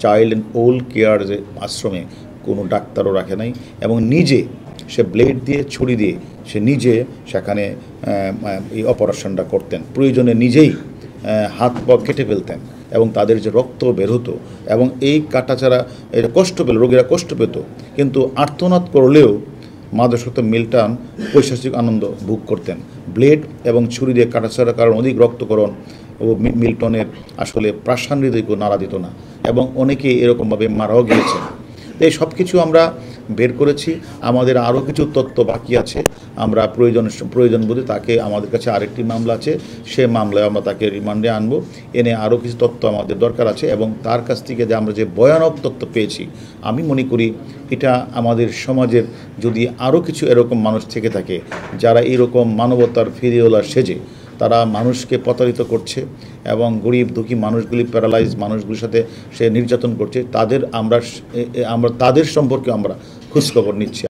Child and old care যে আশ্রমে কোনো ডাক্তারও রাখে নাই, এবং নিজে সে ব্লেড দিয়ে ছুরি দিয়ে সে নিজে সেখানে এই অপারেশনটা করতেন। প্রয়োজনে নিজেই হাত পা কেটে ফেলতেন এবং তাদের যে রক্ত বের হতো, এবং এই কাটাছাড়া এটা কষ্ট পেল, রোগীরা কষ্ট পেত, কিন্তু আর্তনাদ করলেও মাদকাসক্ত মিল্টন পৈশাচিক আনন্দ ভোগ করতেন। ব্লেড এবং ছুরি দিয়ে কাটাছাড়ার কারণ অধিক রক্তকরণ ও মিল্টনের আসলে প্রাণ হৃদয়কে নাড়া দিত না, এবং অনেকে এরকমভাবে মারাও গিয়েছেন। এই সব কিছু আমরা বের করেছি। আমাদের আরও কিছু তথ্য বাকি আছে। আমরা প্রয়োজন বোধে তাকে, আমাদের কাছে আরেকটি মামলা আছে, সে মামলায় আমরা তাকে রিমান্ডে আনবো, এনে আরও কিছু তথ্য আমাদের দরকার আছে। এবং তার কাছ থেকে যে আমরা যে ভয়ানক তথ্য পেয়েছি, আমি মনে করি এটা আমাদের সমাজের যদি আরও কিছু এরকম মানুষ থেকে থাকে যারা এরকম মানবতার ফিরিওয়ালা সেজে তারা মানুষকে প্রতারিত করছে এবং গরিব দুঃখী মানুষগুলি, প্যারালাইজ মানুষগুলির সাথে সে নির্যাতন করছে, তাদের আমরা তাদের সম্পর্কে আমরা খোঁজখবর নিচ্ছি।